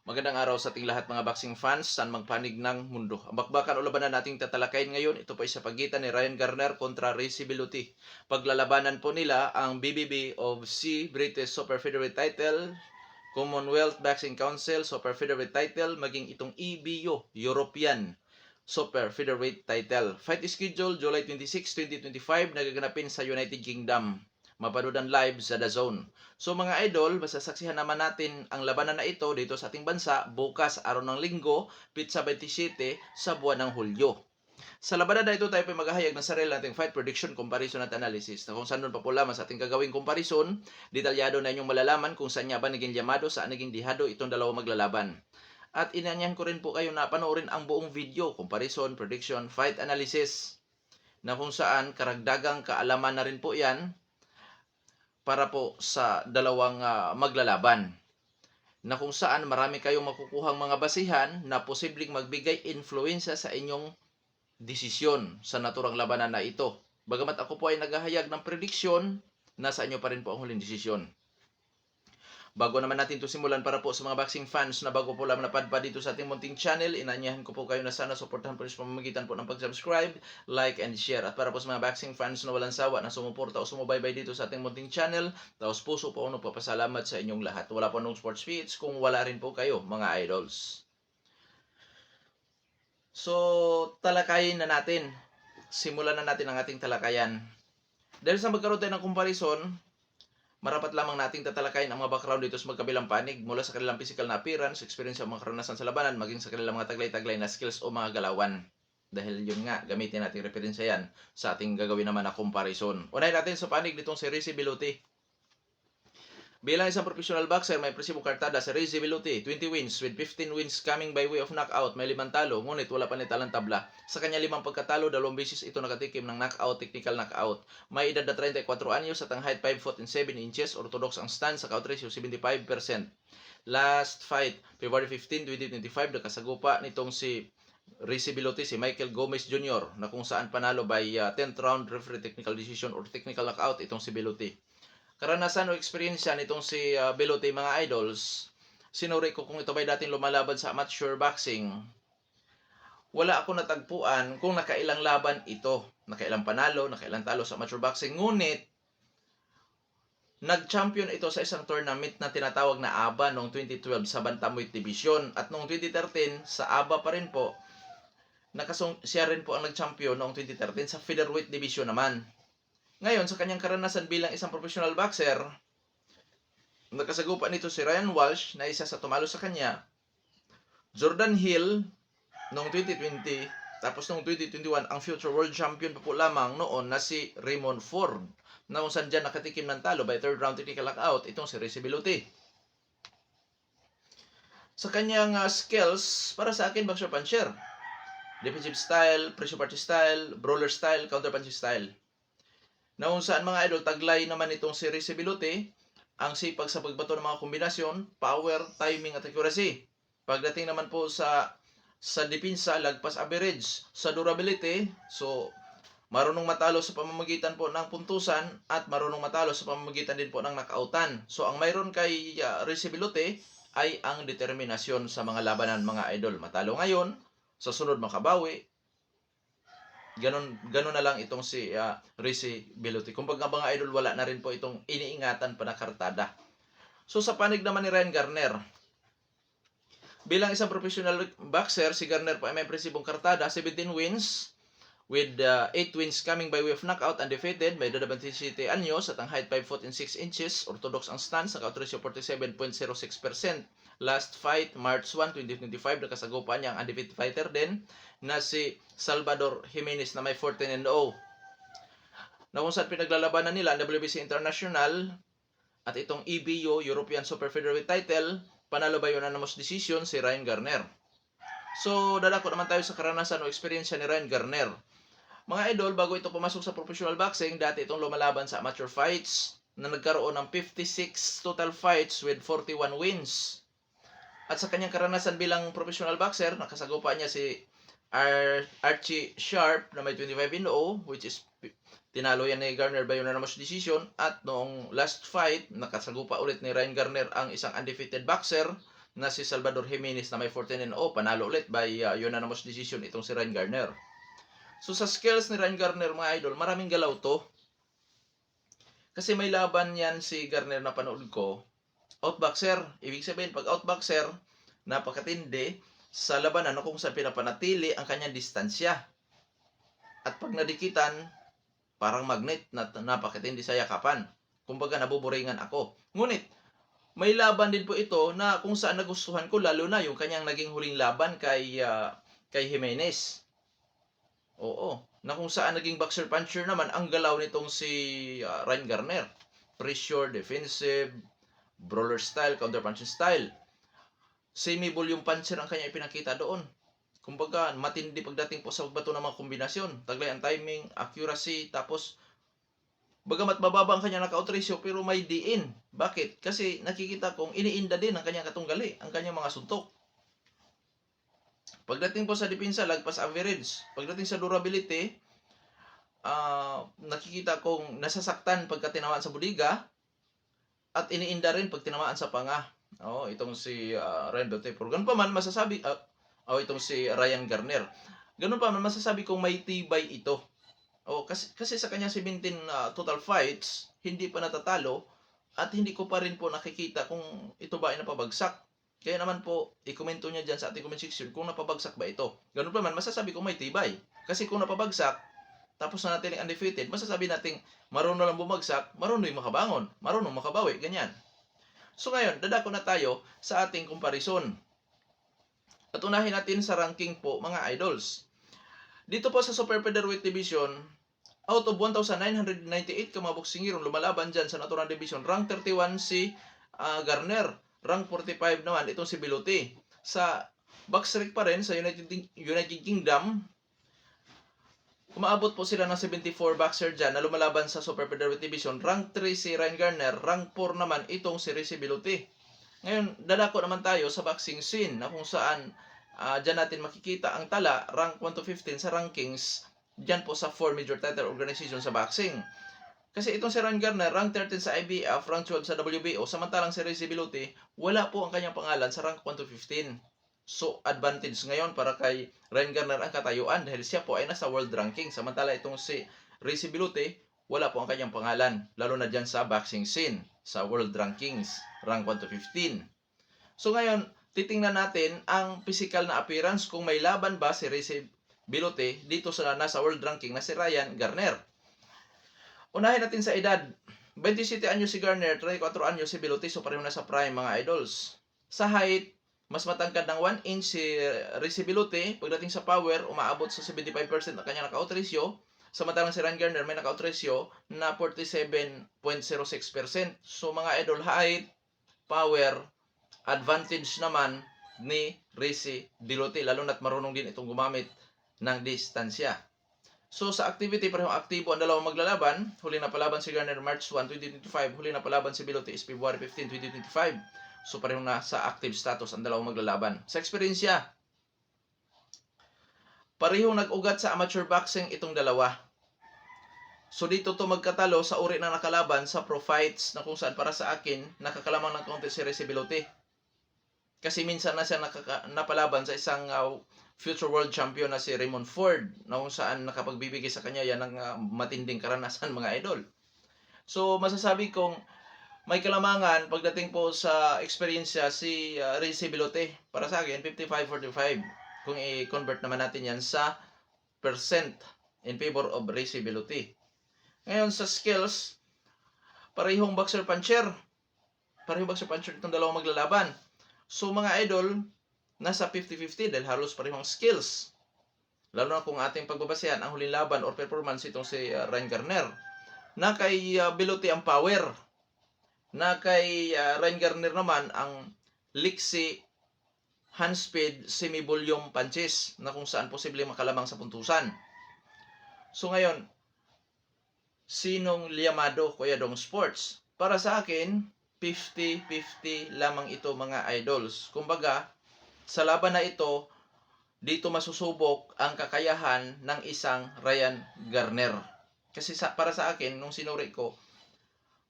Magandang araw sa ating lahat mga boxing fans saan magpanig ng mundo. Ang bakbakan o labanan nating tatalakayin ngayon, ito po ay sa pagitan ni Ryan Garner kontra Rizy Belotti. Paglalabanan po nila ang BBB of C British Super Featherweight title, Commonwealth Boxing Council Super Featherweight title, maging itong EBU European Super Featherweight title. Fight schedule July 26, 2025, nagaganapin sa United Kingdom. Mapanood live sa DAZN. So mga idol, masasaksihan naman natin ang labanan na ito dito sa ating bansa bukas araw ng Linggo, Pitsa 27 sa buwan ng Hulyo. Sa labanan na ito tayo pa maghahayag ng sarili nating fight prediction, comparison at analysis na kung saan doon pa po lamang sa ating gagawing comparison, detalyado na inyong malalaman kung saan nga ba naging llamado, saan naging dihado itong dalawang maglalaban. At inanyahan ko rin po kayo na panoorin ang buong video, comparison, prediction, fight analysis na kung saan karagdagang kaalaman na rin po yan para po sa dalawang maglalaban na kung saan marami kayong makukuhang mga basihan na posibleng magbigay influensya sa inyong desisyon sa naturang labanan na ito. Bagamat ako po ay naghahayag ng prediksyon, nasa inyo pa rin po ang huling desisyon. Bago naman natin ito simulan, para po sa mga boxing fans na bago po lamang napadpad dito sa ating munting channel, inanyahan ko po kayo na sana suportahan po sa pamamagitan po ng pag-subscribe, like, and share. At para po sa mga boxing fans na walang sawa na sumuporta o sumubaybay dito sa ating munting channel, taos puso po ako papasalamat sa inyong lahat. Wala po nung sports feeds kung wala rin po kayo, mga idols. So, talakayin na natin. Simulan na natin ang ating talakayan. Dahil sa magkaroon tayo ng comparison, marapat lamang nating tatalakayin ang mga background dito sa magkabilang panig mula sa kanilang physical na appearance, experience o mga karanasan sa labanan, maging sa kanilang mga taglay-taglay na skills o mga galawan. Dahil yun nga, gamitin natin referensya yan sa ating gagawin naman na comparison. Unahin natin sa panig nitong si Rizy Belotti. Bilang isang professional boxer, may impresibong kartada si Rizy Belotti, 20 wins with 15 wins coming by way of knockout, may 5 talo, ngunit wala pa nitalang tabla. Sa kanya 5 pagkatalo, 2 beses ito nakatikim ng knockout, technical knockout. May edad na 34 anyos at ang height 5 foot and 7 inches, orthodox ang stance, sa count ratio 75%. Last fight, February 15, 2025, nakasagupa nitong si Rizy Belotti, si Michael Gomez Jr. na kung saan panalo by 10th round referee technical decision or technical knockout itong si Belotti. Karanasan o eksperyensya nitong si Belotti, mga idols, sinuri ko kung ito ba'y dating lumalaban sa amateur boxing. Wala ako natagpuan kung nakailang laban ito, nakailang panalo, nakailang talo sa amateur boxing. Ngunit, nag-champion ito sa isang tournament na tinatawag na ABA noong 2012 sa Bantamweight Division. At noong 2013, sa ABA pa rin po, siya rin po ang nag-champion noong 2013 sa Featherweight Division naman. Ngayon, sa kanyang karanasan bilang isang professional boxer, nakasagupa nito si Ryan Walsh na isa sa tumalo sa kanya, Jordan Hill noong 2020, tapos noong 2021, ang future world champion pa po lamang noon na si Raymond Ford, na kung saan dyan nakatikim ng talo by third round technical knockout, itong si Rizy Belotti. Sa kanyang skills, para sa akin, boxer puncher. Defensive style, pressure party style, brawler style, counter punching style. Na kung saan, mga idol, taglay naman itong si Rizy Belotti ang sipag sa pagbato ng mga kombinasyon, power, timing at accuracy. Pagdating naman po sa depensa, lagpas average. Sa durability, so marunong matalo sa pamamagitan po ng puntusan at marunong matalo sa pamamagitan din po ng knockoutan. So ang mayroon kay Rizy Belotti ay ang determinasyon sa mga labanan, mga idol. Matalo ngayon, sa sunod makabawi. Ganon na lang itong si Rizy Belotti. Kumbaga, mga idol, wala na rin po itong iniingatan pa na kartada. So sa panig naman ni Ryan Garner, bilang isang professional boxer, si Garner po ay may impresibong kartada, 17 wins with 8 wins coming by way of knockout, undefeated, may edad na 27 anyos at ang height 5 foot and 6 inches, orthodox ang stance, sa count ratio 47.06%. Last fight, March 1, 2025, nakasagupa niya ang undefeated fighter din na si Salvador Jimenez na may 14-0. Na kung saan pinaglalabanan nila ang WBC International at itong EBU European Super Featherweight title, panalo by unanimous decision si Ryan Garner. So, dadako naman tayo sa karanasan o eksperyensya ni Ryan Garner. Mga idol, bago ito pumasok sa professional boxing, dati itong lumalaban sa amateur fights na nagkaroon ng 56 total fights with 41 wins. At sa kanyang karanasan bilang professional boxer, nakasagupa niya si Archie Sharp na may 25-0, which is tinalo yan ni Garner by unanimous decision. At noong last fight, nakasagupa ulit ni Ryan Garner ang isang undefeated boxer na si Salvador Jimenez na may 14-0, panalo ulit by unanimous decision itong si Ryan Garner. So sa skills ni Ryan Garner mga idol, maraming galaw to. Kasi may laban yan si Garner na panood ko, outboxer. Ibig sabihin, pag outboxer, napakatindi sa labanan kung saan pinapanatili ang kanyang distansya. At pag nadikitan, parang magnet na napakatindi sa yakapan. Kumbaga, nabuburingan ako. Ngunit, may laban din po ito na kung saan nagustuhan ko, lalo na yung kanyang naging huling laban kay Jimenez. Oo. Na kung saan naging boxer-puncher naman ang galaw nitong si Ryan Garner. Pressure, defensive, brawler style, counter-punching style. Semi-volume puncher ang kanya ipinakita doon. Kumbaga, matindi pagdating po sa pagbato ng mga kombinasyon. Taglay ang timing, accuracy, tapos bagamat bababa ang kanyang knockout ratio pero may diin. Bakit? Kasi nakikita kong iniinda din ang kanyang katunggali, ang kanyang mga suntok. Pagdating po sa depensa, lagpas average. Pagdating sa durability, nakikita kong nasasaktan pagka tinamaan sa budiga at iniinda rin pag tinamaan sa panga. Itong si Ryan Beltepor. Ganun pa man masasabi, itong si Ryan Garner. Ganun pa man masasabi kong may tibay ito. Kasi sa kanya 17 total fights, hindi pa natatalo at hindi ko pa rin po nakikita kung ito ba ay napabagsak. Kaya naman po, i-komento niya dyan sa ating comment section kung napabagsak ba ito. Ganun pa man, masasabi kong may tibay. Kasi kung napabagsak, tapos na natin undefeated, masasabi natin marunong lang bumagsak, marunong makabangon, marunong makabawi, ganyan. So ngayon, dadako na tayo sa ating comparison. At unahin natin sa ranking po, mga idols. Dito po sa Super Featherweight Division, out of 1,998 ka mga boksingero lumalaban dyan sa Natural Division, rank 31 si Garner, rank 45 naman itong si Belotti. Sa boxrec pa rin sa United Kingdom, umaabot po sila ng 74 boxer dyan na lumalaban sa Super Featherweight Division. Rank 3 si Ryan Garner, rank 4 naman itong si Rishi Belotti. Ngayon, dadako naman tayo sa boxing scene na kung saan dyan natin makikita ang tala, rank 1 to 15 sa rankings, dyan po sa 4 major title organization sa boxing. Kasi itong si Ryan Garner, rank 13 sa IBF, rank 12 sa WBO, samantalang si Rishi Belotti, wala po ang kanyang pangalan sa rank 1 to 15. So, advantage ngayon para kay Ryan Garner ang katayuan dahil siya po ay nasa world ranking. Samantala itong si Rishi Belotti, wala po ang kanyang pangalan, lalo na dyan sa boxing scene, sa world rankings, rank 1 to 15. So ngayon, titingnan natin ang physical na appearance kung may laban ba si Rishi Belotti dito sa nasa world ranking na si Ryan Garner. Unahin natin sa edad. 27 anyos si Garner, 34 anyos si Belotti, so pareho na sa prime mga idols. Sa height, mas matangkad ng 1 inch si Rishi Belotti. Pagdating sa power, umaabot sa 75% ang kanyang knockout ratio. Samantalang si Ryan Garner may knockout ratio na 47.06%. So mga idol, height, power, advantage naman ni Rishi Belotti, lalo na't marunong din itong gumamit ng distansya. So sa activity, parehong aktibo ang dalawang maglalaban. Huli na palaban si Garner March 1, 2025. Huli na palaban si Belotti is February 15, 2025. So parehong na sa active status ang dalawang maglalaban. Sa eksperyensya, parehong nag-ugat sa amateur boxing itong dalawa. So dito to magkatalo sa uri ng nakalaban sa pro fights na kung saan para sa akin nakakalamang ng konti si Rishi Belotti. Kasi minsan na siya napalaban sa isang future world champion na si Raymond Ford na kung saan nakapagbibigay sa kanya yan ng matinding karanasan mga idol. So masasabi kong may kalamangan pagdating po sa eksperyensya si Rishi Belotti. Para sa akin, 55-45. Kung i-convert naman natin yan sa percent in favor of Rishi Belotti. Ngayon sa skills, parehong boxer-puncher. Parehong boxer-puncher itong dalawang maglalaban. So mga idol, nasa 50-50 dahil halos parehong skills. Lalo na kung ating pagbabasehan ang huling laban or performance itong si Ryan Garner. Na kay Belotti ang power. Na kay Ryan Garner naman ang liksi, hand speed, semi-volume punches na kung saan posible makalamang sa puntusan. So ngayon, sinong liyamado, Kuya Dong Sports? Para sa akin, 50-50 lamang ito mga idols. Kumbaga, sa laban na ito, dito masusubok ang kakayahan ng isang Ryan Garner. Kasi para sa akin, nung sinuri ko,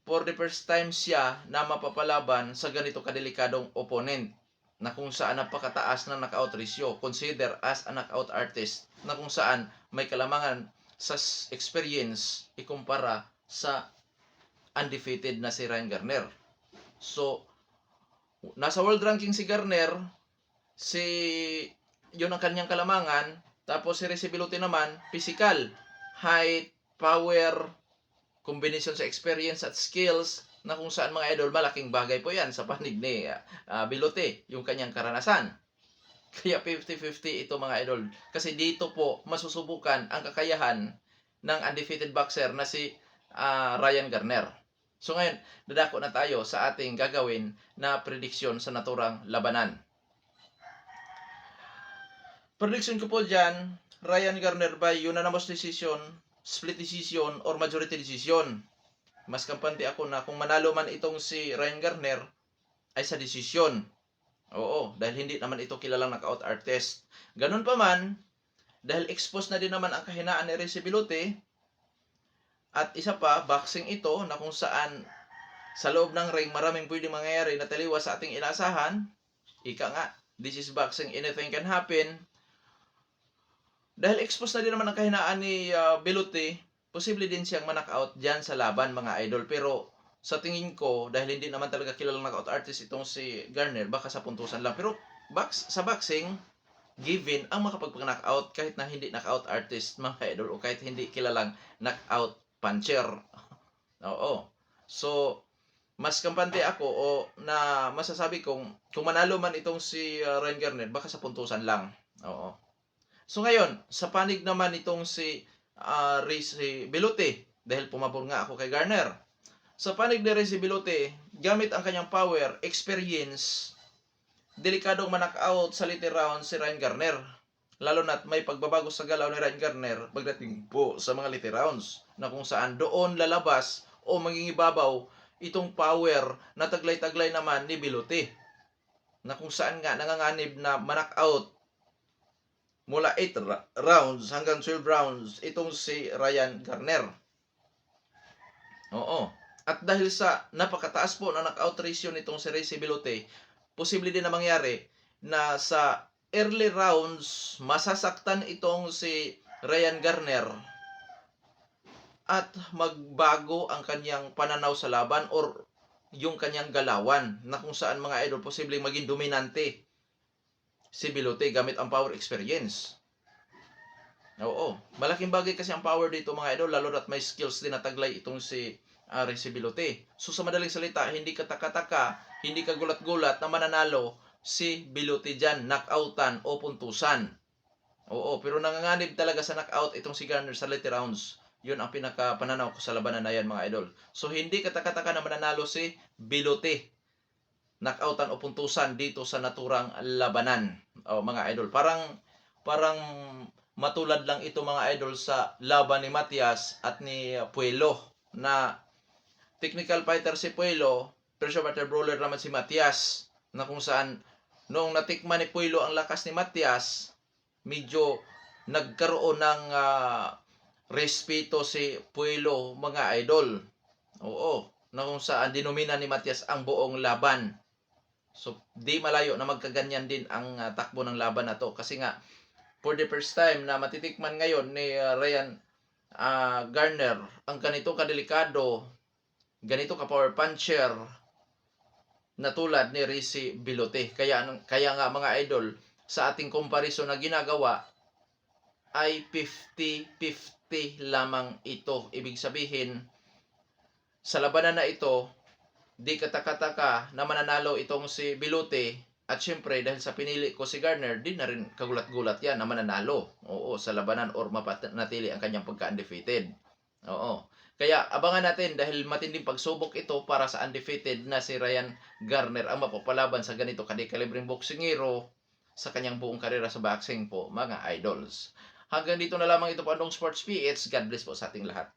for the first time siya na mapapalaban sa ganito kadelikadong opponent. na kung saan napakataas ng knockout ratio, consider as a knockout artist, na kung saan may kalamangan sa experience ikumpara sa undefeated na si Ryan Garner. So, nasa world ranking si Garner, yun ang kanyang kalamangan, tapos si Ricky Belotti naman, physical, height, power, combination sa experience at skills, na kung saan mga idol, malaking bagay po yan sa panig ni Belotti, yung kanyang karanasan. Kaya 50-50 ito mga idol. Kasi dito po masusubukan ang kakayahan ng undefeated boxer na si Ryan Garner. So ngayon, dadako na tayo sa ating gagawin na prediction sa naturang labanan. Prediction ko po dyan, Ryan Garner by unanimous decision, split decision, or majority decision. Mas kampante ako na kung manalo man itong si Ryan Garner ay sa desisyon. Oo, dahil hindi naman ito kilalang knockout artist. Ganun pa man, dahil exposed na din naman ang kahinaan ni Ricky Belotti, at isa pa, boxing ito na kung saan sa loob ng ring maraming pwedeng mangyayari na taliwas sa ating inasahan. Ika nga, this is boxing, anything can happen. Dahil exposed na din naman ang kahinaan ni Belotti, posible din siyang ma-knockout dyan sa laban mga idol. Pero sa tingin ko, dahil hindi naman talaga kilalang knockout artist itong si Garner, baka sa puntusan lang. Pero sa boxing, given ang makapag-knockout kahit na hindi knockout artist mga idol o kahit hindi kilalang knockout puncher. Oo. So, mas kampante ako na masasabi kong kung manalo man itong si Ryan Garner, baka sa puntusan lang. Oo. So ngayon, sa panig naman itong si Ricky Belotti, dahil pumabor nga ako kay Garner. Sa panig ni Ricky Belotti, gamit ang kanyang power, experience, delikadong ma-knockout sa later rounds si Ryan Garner. Lalo na't may pagbabago sa galaw ni Ryan Garner pagdating po sa mga later rounds, na kung saan doon lalabas o mangingibabaw itong power na taglay-taglay naman ni Belotti, na kung saan nga nanganganib na ma-knockout mula 8 rounds hanggang 12 rounds itong si Ryan Garner. Oo. At dahil sa napakataas po na knockout ratio nitong si Ricky Belotti, posible din na mangyari na sa early rounds masasaktan itong si Ryan Garner at magbago ang kanyang pananaw sa laban or yung kanyang galawan, na kung saan mga idol posibleng maging dominante si Belotti gamit ang power experience. Oo, malaking bagay kasi ang power dito mga idol, lalo na't may skills din na taglay itong si Ricky Belotti. So sa madaling salita, hindi ka taka-taka, hindi ka gulat-gulat na mananalo si Belotti dyan, knockoutan o puntusan. Oo, pero nanganganib talaga sa knockout itong si Garner sa later rounds. Yun ang pinaka-pananaw ko sa labanan na yan mga idol. So hindi ka taka-taka na mananalo si Belotti, knockoutan o puntusan dito sa naturang labanan. O mga idol, parang matulad lang ito mga idol sa laban ni Matias at ni Puelo, na technical fighter si Puelo, pressure fighter brawler naman si Matias, na kung saan noong natikman ni Puelo ang lakas ni Matias, medyo nagkaroon ng respeto si Puelo mga idol. Oo, na kung saan dinomina ni Matias ang buong laban. So, di malayo na magkaganyan din ang takbo ng laban na to. Kasi nga, for the first time na matitikman ngayon ni Ryan Garner ang ganito kadelikado, ganito ka-power puncher na tulad ni Ricky Belotti. Kaya nga mga idol, sa ating comparison na ginagawa, ay 50-50 lamang ito. Ibig sabihin, sa labanan na ito, di kataka-taka na mananalo itong si Belotti. At syempre, dahil sa pinili ko si Garner, di na rin kagulat-gulat yan na mananalo. Oo, sa labanan or mapanatili ang kanyang pagka-undefeated. Oo. Kaya abangan natin dahil matinding pagsubok ito para sa undefeated na si Ryan Garner ang mapapalaban sa ganito kadikalibreng boksingero sa kanyang buong karera sa boxing po, mga idols. Hanggang dito na lamang ito po Andong Sports PH. God bless po sa ating lahat.